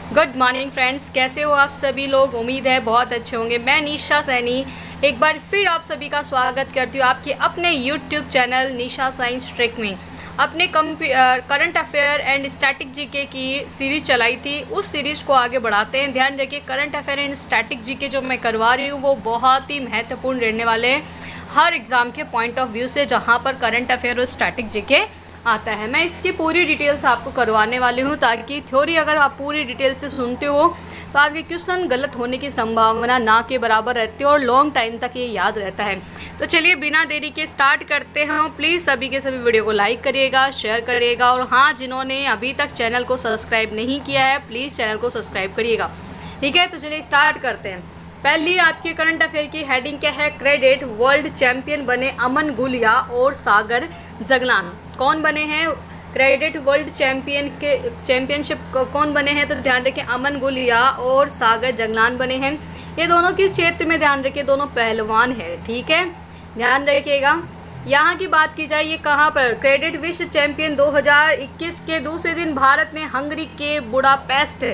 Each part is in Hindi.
गुड मॉर्निंग फ्रेंड्स, कैसे हो आप सभी लोग। उम्मीद है बहुत अच्छे होंगे। मैं निशा सैनी एक बार फिर आप सभी का स्वागत करती हूँ आपके अपने यूट्यूब चैनल निशा साइंस ट्रिक में। अपने current affair and static GK की सीरीज़ चलाई थी, उस सीरीज़ को आगे बढ़ाते हैं। ध्यान रखिए, current affair and static GK जो मैं करवा रही हूँ वो बहुत ही महत्वपूर्ण रहने वाले हैं हर एग्ज़ाम के पॉइंट ऑफ व्यू से, जहाँ पर करंट अफेयर और स्टैटिक जीके आता है। मैं इसकी पूरी डिटेल्स आपको करवाने वाली हूँ, ताकि थ्योरी अगर आप पूरी डिटेल से सुनते हो तो आपके क्वेश्चन गलत होने की संभावना ना के बराबर रहती है और लॉन्ग टाइम तक ये याद रहता है। तो चलिए बिना देरी के स्टार्ट करते हैं। प्लीज़ सभी के सभी वीडियो को लाइक करिएगा, शेयर करिएगा, और हाँ, जिन्होंने अभी तक चैनल को सब्सक्राइब नहीं किया है प्लीज़ चैनल को सब्सक्राइब करिएगा। ठीक है, तो चलिए स्टार्ट करते हैं। पहली आपके करंट अफेयर की हेडिंग क्या है? क्रेडिट वर्ल्ड चैंपियन बने अमन गुलिया और सागर जगलान। कौन बने हैं? क्रेडिट वर्ल्ड चैंपियनशिप कौन बने हैं? तो ध्यान रखें, अमन गुलिया और सागर जगलान बने हैं। ये दोनों किस क्षेत्र में? ध्यान रखिए, दोनों पहलवान हैं। ठीक है, ध्यान रखिएगा। यहाँ की बात की जाए, ये कहाँ पर? क्रेडिट विश्व चैंपियन 2021 के दूसरे दिन भारत ने हंगरी के बुडापेस्ट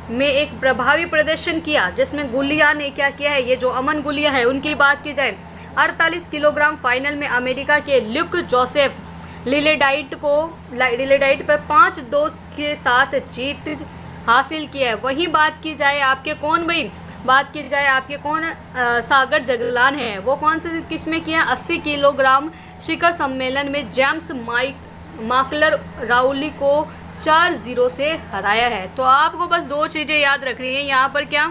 में एक प्रभावी प्रदर्शन किया, जिसमें गुलिया ने क्या किया है? ये जो अमन गुलिया है उनकी बात की जाए, 48 किलोग्राम फाइनल में अमेरिका के ल्यूक जोसेफ लिलेडाइट पर 5-2 के साथ जीत हासिल किया है। वहीं बात की जाए आपके कौन भाई? बात की जाए आपके कौन? सागर जगलान है। वो कौन से किस में किया? 80 किलोग्राम शिखर सम्मेलन में जेम्स माकलर राउली को 4-0 से हराया है। तो आपको बस 2 चीज़ें याद रखनी है यहाँ पर, क्या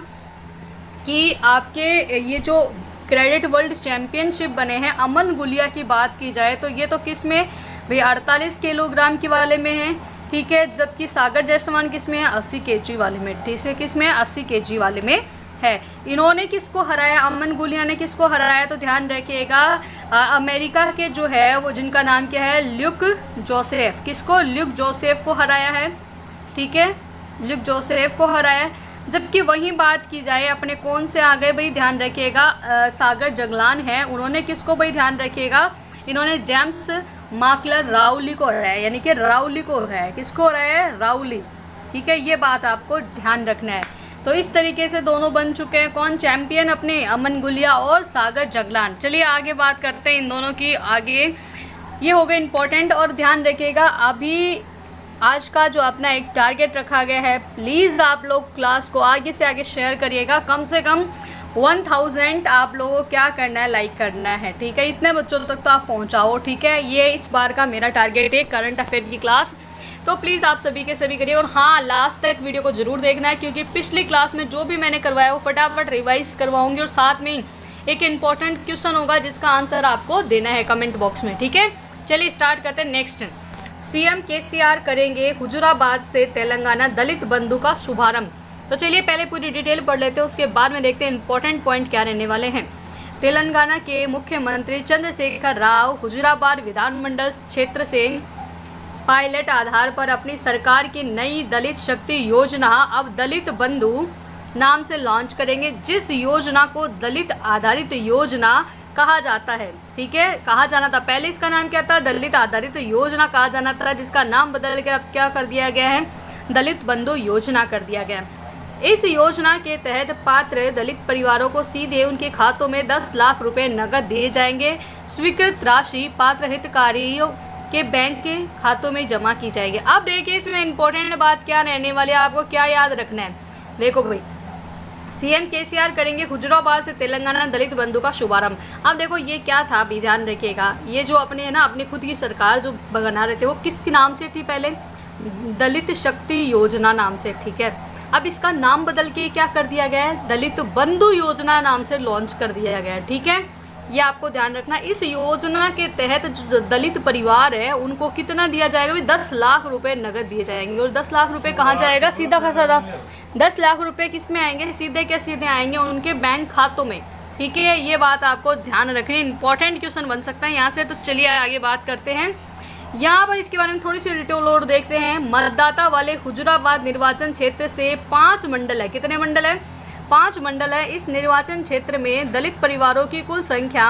कि आपके ये जो क्रेडिट वर्ल्ड चैंपियनशिप बने हैं अमन गुलिया की बात की जाए तो ये तो किस में भाई? 48 किलोग्राम के वाले में है। ठीक है, जबकि सागर जयसवाल किस में है? 80 केजी वाले में। ठीक है, किस में? 80 केजी वाले में है। इन्होंने किसको हराया? अमन गुलिया ने किसको हराया? तो ध्यान रखिएगा, अमेरिका के जो है वो जिनका नाम क्या है? Luke Joseph. किसको? ल्यूक जोसेफ को हराया है। ठीक है, ल्यूक जोसेफ को हराया। जबकि वहीं बात की जाए अपने कौन से आ गए भाई? ध्यान रखिएगा, सागर जगलान है। उन्होंने किसको भाई? ध्यान रखिएगा, इन्होंने जेम्स माकलर राउली को हराया, यानी कि राउली को हराया। किसको हराया है? राउली। ठीक है, ये बात आपको ध्यान रखना है। तो इस तरीके से दोनों बन चुके हैं कौन? चैंपियन अपने, अमन गुलिया और सागर जगलान। चलिए आगे बात करते हैं इन दोनों की। आगे ये हो गए इम्पोर्टेंट। और ध्यान रखिएगा, अभी आज का जो अपना एक टारगेट रखा गया है, प्लीज़ आप लोग क्लास को आगे से आगे शेयर करिएगा। कम से कम 1000 आप लोगों को क्या करना है? लाइक करना है। ठीक है, इतने बच्चों तक तो आप पहुंचाओ। ठीक है, ये इस बार का मेरा टारगेट है करंट अफेयर की क्लास। तो प्लीज़ आप सभी के सभी करिए, और हाँ, लास्ट तक वीडियो को ज़रूर देखना है, क्योंकि पिछली क्लास में जो भी मैंने करवाया वो फटाफट रिवाइज करवाऊंगी, और साथ में एक इम्पॉर्टेंट क्वेश्चन होगा जिसका आंसर आपको देना है कमेंट बॉक्स में। ठीक है, चलिए स्टार्ट करते हैं। नेक्स्ट, सीएम केसीआर करेंगे हुजूराबाद से तेलंगाना दलित बंधु का शुभारंभ। तो चलिए पहले पूरी डिटेल पढ़ लेते हैं, उसके बाद में देखते हैं इंपॉर्टेंट पॉइंट क्या रहने वाले हैं। तेलंगाना के मुख्यमंत्री चंद्रशेखर राव हुजूराबाद विधानमंडल क्षेत्र से पायलट आधार पर अपनी सरकार की नई दलित शक्ति योजना अब दलित बंधु नाम से लॉन्च करेंगे, जिस योजना को दलित आधारित योजना कहा जाता है। ठीक है, कहा जाना था पहले, इसका नाम क्या था? दलित आधारित योजना कहा जाना था, जिसका नाम बदल के अब क्या कर दिया गया है? दलित बंधु योजना कर दिया गया। इस योजना के तहत पात्र दलित परिवारों को सीधे उनके खातों में 10 लाख रुपए नकद दिए जाएंगे। स्वीकृत राशि पात्र हितग्राहियों के बैंक के खातों में जमा की जाएगी। अब देखिए, इसमें इंपॉर्टेंट बात क्या रहने वाली है, आपको क्या याद रखना है? देखो भाई, सीएम केसीआर करेंगे हुजूराबाद से तेलंगाना दलित बंधु का शुभारंभ। अब देखो ये क्या था, अभी ध्यान रखिएगा, ये जो अपने है ना अपनी खुद की सरकार जो बना रहे थे वो किस नाम से थी? पहले दलित शक्ति योजना नाम से। ठीक है, अब इसका नाम बदल के क्या कर दिया गया है? दलित बंधु योजना नाम से लॉन्च कर दिया गया है। ठीक है, ये आपको ध्यान रखना। इस योजना के तहत जो दलित परिवार है उनको कितना दिया जाएगा? 10 लाख रुपए नगद दिए जाएंगे। और 10 लाख रुपए कहाँ जाएगा? सीधा का साधा 10 लाख रुपए किस में आएंगे? सीधे के सीधे आएंगे उनके बैंक खातों में। ठीक है, ये बात आपको ध्यान रखनी, इंपॉर्टेंट क्वेश्चन बन सकता है यहाँ से। तो चलिए आगे बात करते हैं। यहाँ पर इसके बारे में थोड़ी सी डिटेल और देखते हैं। मतदाता वाले हुजूराबाद निर्वाचन क्षेत्र से 5 मंडल है। कितने मंडल है? 5 मंडल है। इस निर्वाचन क्षेत्र में दलित परिवारों की कुल संख्या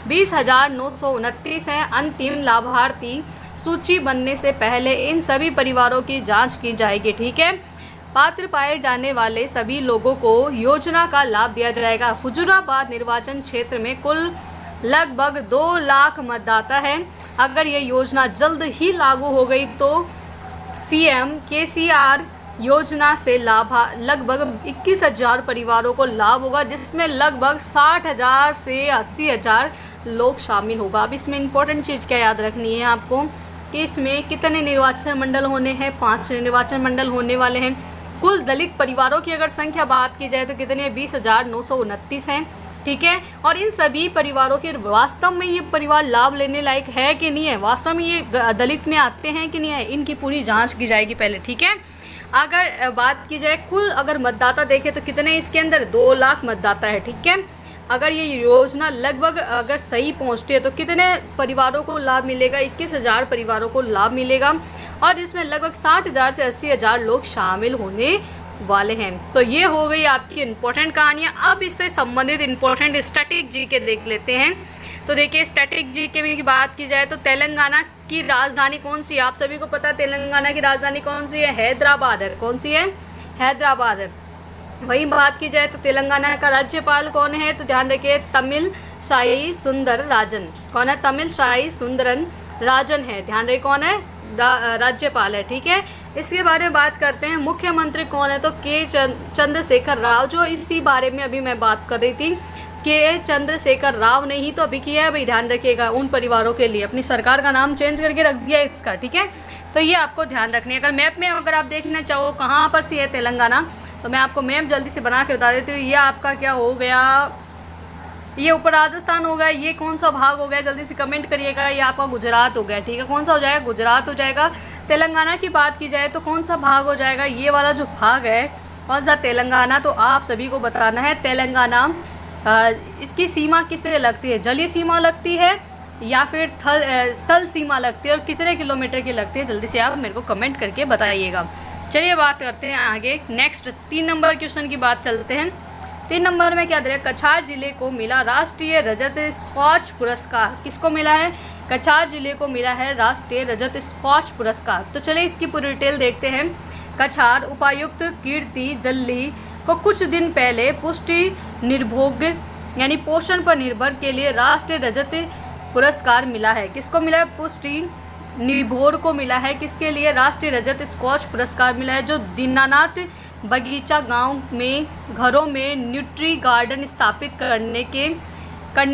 20,929 है। अंतिम लाभार्थी सूची बनने से पहले इन सभी परिवारों की जांच की जाएगी। ठीक है, पात्र पाए जाने वाले सभी लोगों को योजना का लाभ दिया जाएगा। हुजूराबाद निर्वाचन क्षेत्र में कुल लगभग 2 लाख मतदाता हैं। अगर ये योजना जल्द ही लागू हो गई तो सीएम केसीआर योजना से लगभग 21,000 परिवारों को लाभ होगा, जिसमें लगभग 60,000 से 80,000 लोग शामिल होगा। अब इसमें इम्पोर्टेंट चीज़ क्या याद रखनी है आपको कि इसमें कितने निर्वाचन मंडल होने हैं, 5 निर्वाचन मंडल होने वाले हैं। कुल दलित परिवारों की अगर संख्या बात की जाए तो कितने 20,929 हैं, ठीक है। और इन सभी परिवारों के वास्तव में ये परिवार लाभ लेने लायक है कि नहीं है, वास्तव में ये दलित में आते हैं कि नहीं है, इनकी पूरी जांच की जाएगी पहले, ठीक है। अगर बात की जाए कुल अगर मतदाता देखें तो कितने इसके अंदर 2 लाख मतदाता है, ठीक है। अगर ये योजना लगभग अगर सही पहुंचती है तो कितने परिवारों को लाभ मिलेगा, 21,000 परिवारों को लाभ मिलेगा, और जिसमें लगभग 60,000 से 80,000 लोग शामिल होने वाले हैं। तो ये हो गई आपकी इम्पोर्टेंट कहानियाँ। अब इससे संबंधित इम्पोर्टेंट स्टैटिक जी के देख लेते हैं। तो देखिए स्टैटिक जी के में बात की जाए तो तेलंगाना की राजधानी कौन सी है, आप सभी को पता है तेलंगाना की राजधानी कौन सी है, हैदराबाद है। कौन सी है, हैदराबाद है। वही बात की जाए तो तेलंगाना का राज्यपाल कौन है, तो ध्यान रखिए तमिल साई सुंदर राजन। कौन है, तमिल साई सुंदरन राजन है, ध्यान रखिए कौन है, राज्यपाल है, ठीक है। इसके बारे में बात करते हैं मुख्यमंत्री कौन है, तो के चंद्रशेखर राव, जो इसी बारे में अभी मैं बात कर रही थी। के चंद्रशेखर राव ने ही तो अभी किया है भाई, ध्यान रखिएगा, उन परिवारों के लिए अपनी सरकार का नाम चेंज करके रख दिया है इसका, ठीक है। तो ये आपको ध्यान रखनी है। अगर मैप में अगर आप देखना चाहो कहाँ पर से है तेलंगाना, तो मैं आपको मैप जल्दी से बना के बता देती हूँ। ये आपका क्या हो गया, ये ऊपर राजस्थान हो गया, ये कौन सा भाग हो गया जल्दी से कमेंट करिएगा। ये आपका गुजरात हो गया, ठीक है। कौन सा हो जाएगा, गुजरात हो जाएगा। तेलंगाना की बात की जाए तो कौन सा भाग हो जाएगा, ये वाला जो भाग है कौन सा, तेलंगाना। तो आप सभी को बताना है तेलंगाना इसकी सीमा किससे लगती है, जलीय सीमा लगती है या फिर स्थल सीमा लगती है, और कितने किलोमीटर की लगती है, जल्दी से आप मेरे को कमेंट करके बताइएगा। चलिए बात करते हैं आगे, नेक्स्ट 3 नंबर क्वेश्चन की बात चलते हैं। 3 नंबर में क्या दे रहा है, कछार जिले को मिला राष्ट्रीय रजत स्कॉच पुरस्कार। किसको मिला है, कछार जिले को मिला है राष्ट्रीय रजत स्कॉच पुरस्कार। तो चलिए इसकी पूरी डिटेल देखते हैं। कछार उपायुक्त कीर्ति जल्ली को कुछ दिन पहले पुष्टि निर्भोग यानी पोषण पर निर्भर के लिए राष्ट्रीय रजत पुरस्कार मिला है। किसको मिला है, पुष्टि निर्भोर को मिला है। किसके लिए, राष्ट्रीय रजत स्कॉच पुरस्कार मिला है, जो दीनानाथ बगीचा गांव में घरों में न्यूट्री गार्डन स्थापित करने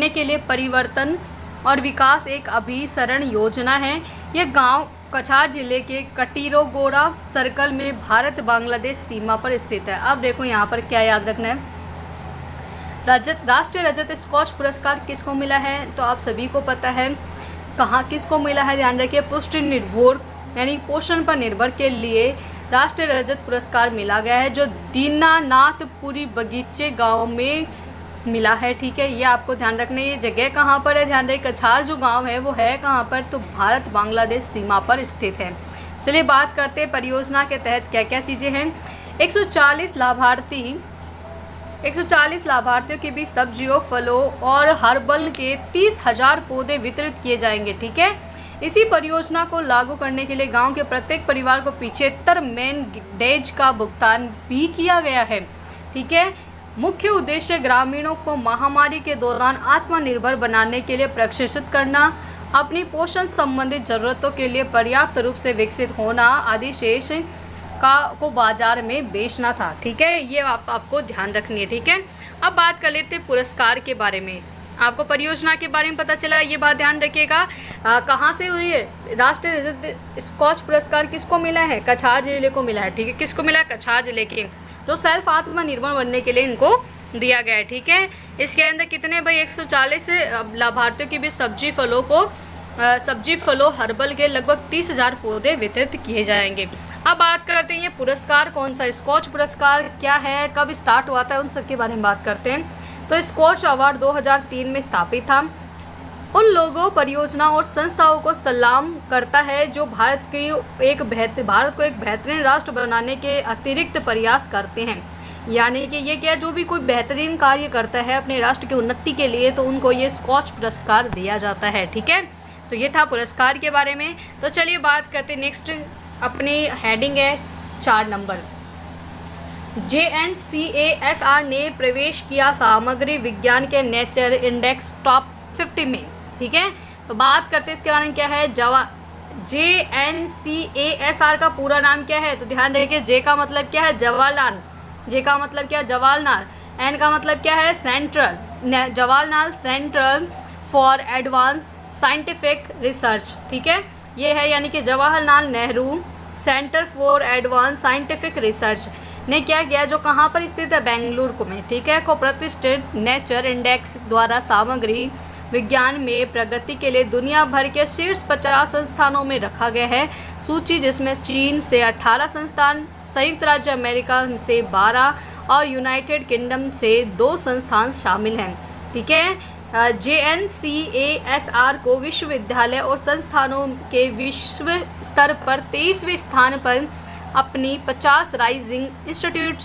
के लिए परिवर्तन और विकास एक अभिसरण योजना है। ये गांव कछार जिले के कटीरोगोरा सर्कल में भारत बांग्लादेश सीमा पर स्थित है। अब देखो यहाँ पर क्या याद रखना है, राष्ट्रीय रजत स्कॉच पुरस्कार किसको मिला है, तो आप सभी को पता है कहाँ किसको मिला है, ध्यान रखिए पुष्टि निर्भोर यानी पोषण पर निर्भर के लिए राष्ट्रीय रजत पुरस्कार मिला गया है, जो दीनानाथपुरी बगीचे गांव में मिला है, ठीक है। ये आपको ध्यान रखना है। ये जगह कहाँ पर है, ध्यान रखिए कछार जो गांव है वो है कहाँ पर, तो भारत बांग्लादेश सीमा पर स्थित है। चलिए बात करते हैं परियोजना के तहत क्या क्या चीज़ें हैं। 140 लाभार्थियों के बीच सब्जियों, फलों और हर्बल के 30,000 पौधे वितरित किए जाएंगे, ठीक है। इसी परियोजना को लागू करने के लिए गांव के प्रत्येक परिवार को 75 मेन डेज का भुगतान भी किया गया है, ठीक है। मुख्य उद्देश्य ग्रामीणों को महामारी के दौरान आत्मनिर्भर बनाने के लिए प्रशिक्षित करना, अपनी पोषण संबंधित जरूरतों के लिए पर्याप्त रूप से विकसित होना आदि शेष को बाजार में बेचना था, ठीक है। ये आपको ध्यान रखनी है, ठीक है। अब बात कर लेते हैं पुरस्कार के बारे में। आपको परियोजना के बारे में पता चला, ये बात ध्यान रखिएगा। कहाँ से हुई है, राष्ट्रीय रजत स्कॉच पुरस्कार किसको मिला है, कछार जिले को मिला है, ठीक है। किसको मिला है, कछार जिले के, जो सेल्फ आत्मनिर्भर बनने के लिए इनको दिया गया है, ठीक है। इसके अंदर कितने भाई 140 लाभार्थियों के बीच सब्जी फलों हर्बल के लगभग 30,000 पौधे वितरित किए जाएंगे। अब बात करते हैं ये पुरस्कार कौन सा, स्कॉच पुरस्कार क्या है, कब स्टार्ट हुआ था, उन सब के बारे में बात करते हैं। तो स्कॉच अवार्ड 2003 में स्थापित था। उन लोगों, परियोजना और संस्थाओं को सलाम करता है जो भारत को एक बेहतरीन राष्ट्र बनाने के अतिरिक्त प्रयास करते हैं। यानी कि ये क्या, जो भी कोई बेहतरीन कार्य करता है अपने राष्ट्र की उन्नति के लिए, तो उनको ये स्कॉच पुरस्कार दिया जाता है, ठीक है। तो ये था पुरस्कार के बारे में। तो चलिए बात करते हैं नेक्स्ट, अपनी हेडिंग है 4 नंबर। JNCASR ने प्रवेश किया सामग्री विज्ञान के नेचर इंडेक्स टॉप 50 में। ठीक है, तो बात करते हैं इसके बारे में क्या है। JNCASR का पूरा नाम क्या है, तो ध्यान रखिए। जे का मतलब क्या है, जवाहरलाल। जे का मतलब क्या है, जवाहरलाल। एन का मतलब क्या है, central. Jawaharlal central for advance scientific research. ठीक है, ये है यानी कि Jawaharlal Nehru centre for advance scientific research ने क्या किया, जो कहाँ पर स्थित है, बेंगलुरु में। ठीक है, को प्रतिष्ठित नेचर इंडेक्स द्वारा सामग्री विज्ञान में प्रगति के लिए दुनिया भर के शीर्ष 50 संस्थानों में रखा गया है सूची, जिसमें चीन से 18 संस्थान, संयुक्त राज्य अमेरिका से 12 और यूनाइटेड किंगडम से 2 संस्थान शामिल हैं। ठीक है, JNCASR को विश्वविद्यालय और संस्थानों के विश्व स्तर पर 23वें स्थान पर अपनी 50 राइजिंग इंस्टीट्यूट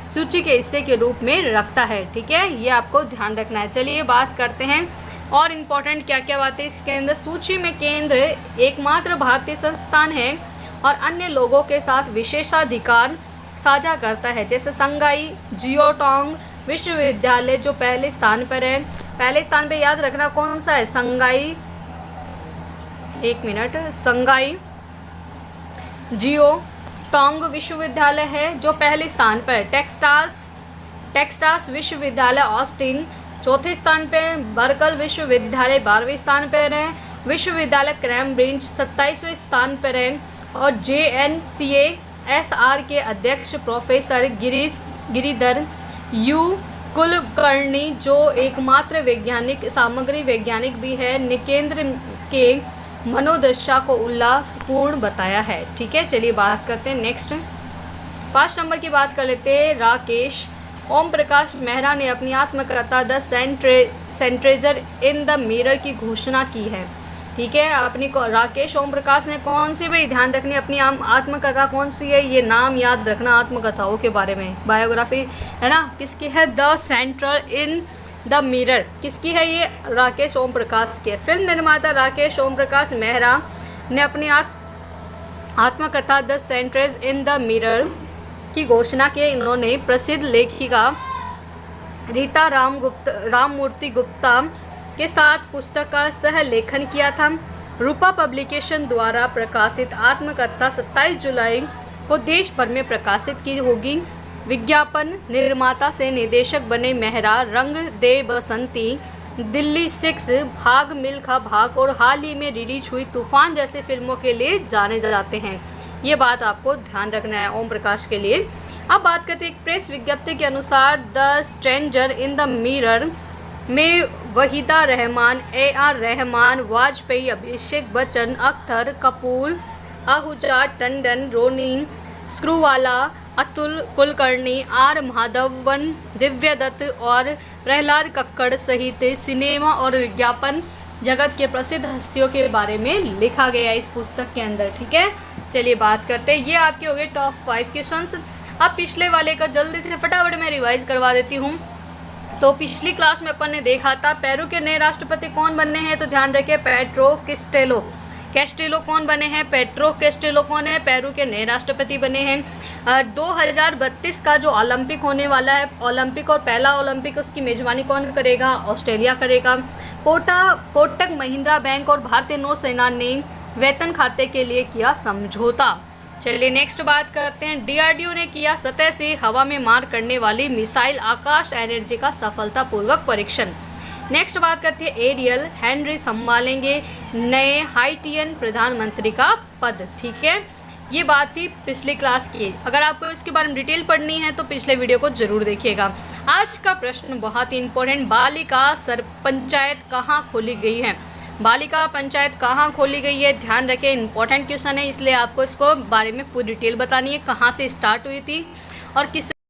सूची के हिस्से के रूप में रखता है। ठीक है, ये आपको ध्यान रखना है। चलिए बात करते हैं और इम्पोर्टेंट क्या क्या बातें इसके अंदर। सूची में केंद्र एकमात्र भारतीय संस्थान है और अन्य लोगों के साथ विशेषाधिकार साझा करता है, जैसे संगाई जिओटोंग विश्वविद्यालय जो पहले स्थान पर है। पहले स्थान पे याद रखना कौन सा है, संगाई, एक मिनट, संगाई जिओटोंग विश्वविद्यालय है जो पहले स्थान पर। टेक्सास विश्वविद्यालय ऑस्टिन चौथे स्थान पर। बर्कल विश्वविद्यालय 12वें स्थान पर है। विश्वविद्यालय कैम्ब्रिज 27वें स्थान पर है। और JNCASR के अध्यक्ष प्रोफेसर गिरिधर यू कुलकर्णी जो एकमात्र सामग्री वैज्ञानिक भी है, ने केंद्र के मनोदशा को उल्लासपूर्ण बताया है। ठीक है, चलिए बात करते हैं नेक्स्ट 5 नंबर की बात कर लेते हैं। राकेश ओम प्रकाश मेहरा ने अपनी आत्मकथा द सेंट्रेजर इन द मिरर की घोषणा की है। ठीक है, अपनी राकेश ओम प्रकाश ने कौन सी, भाई ध्यान रखनी, अपनी आत्मकथा कौन सी है, ये नाम याद रखना आत्मकथाओं के बारे में। बायोग्राफी है ना, किसकी है, the central in the mirror, किसकी है, ये राकेश ओम प्रकाश की है। फिल्म निर्माता राकेश ओम प्रकाश मेहरा ने अपनी आत्मकथा द सेंट्रेज इन द मिरर की घोषणा की। इन्होंने प्रसिद्ध लेखिका रीता राममूर्ति गुप्ता के साथ पुस्तक का सह लेखन किया था। रूपा पब्लिकेशन द्वारा प्रकाशित आत्मकथा 27 जुलाई को देश भर में प्रकाशित की होगी। विज्ञापन निर्माता से निर्देशक बने मेहरा रंग दे बसंती, दिल्ली 6, भाग मिल्खा भाग और हाल ही में रिलीज हुई तूफान जैसी फिल्मों के लिए जाने जाते हैं। ये बात आपको ध्यान रखना है ओम प्रकाश के लिए। अब बात करते हैं एक प्रेस विज्ञप्ति के अनुसार the stranger in the mirror में वहीदा रहमान, AR रहमान, वाजपेयी, अभिषेक बच्चन, अख्तर, कपूर, आहूजा टंडन, रोनी स्क्रूवाला, अतुल कुलकर्णी, R माधवन, दिव्या दत्त और प्रहलाद कक्कड़ सहित सिनेमा और विज्ञापन जगत के प्रसिद्ध हस्तियों के बारे में लिखा गया इस पुस्तक के अंदर। ठीक है, चलिए बात करते हैं। ये आपके हो गए टॉप 5 क्वेश्चंस। अब पिछले वाले का जल्दी से फटाफट मैं रिवाइज करवा देती हूँ। तो पिछली क्लास में अपन ने देखा था पेरू के नए राष्ट्रपति कौन बनने हैं, तो ध्यान रखिए पेड्रो कैस्टिलो कौन बने हैं, पेड्रो कैस्टिलो कौन है, पेरू के नए राष्ट्रपति बने हैं। 2032 का जो ओलंपिक होने वाला है, ओलंपिक और पहला ओलंपिक, उसकी मेजबानी कौन करेगा, ऑस्ट्रेलिया करेगा। कोटक महिंद्रा बैंक और भारतीय नौसेना ने वेतन खाते के लिए किया समझौता। चलिए नेक्स्ट बात करते हैं। DRDO ने किया सतह से हवा में मार करने वाली मिसाइल आकाश एनर्जी का सफलतापूर्वक परीक्षण। नेक्स्ट बात करते हैं एरियल हेनरी संभालेंगे नए हाइटियन प्रधानमंत्री का पद। ठीक है, ये बात थी पिछली क्लास की। अगर आपको इसके बारे में डिटेल पढ़नी है तो पिछले वीडियो को जरूर देखिएगा। आज का प्रश्न बहुत ही इंपॉर्टेंट, बालिका पंचायत कहाँ खोली गई है, बालिका पंचायत कहाँ खोली गई है, ध्यान रखें, इंपॉर्टेंट क्वेश्चन है, इसलिए आपको इसको बारे में पूरी डिटेल बतानी है, कहाँ से स्टार्ट हुई थी और किस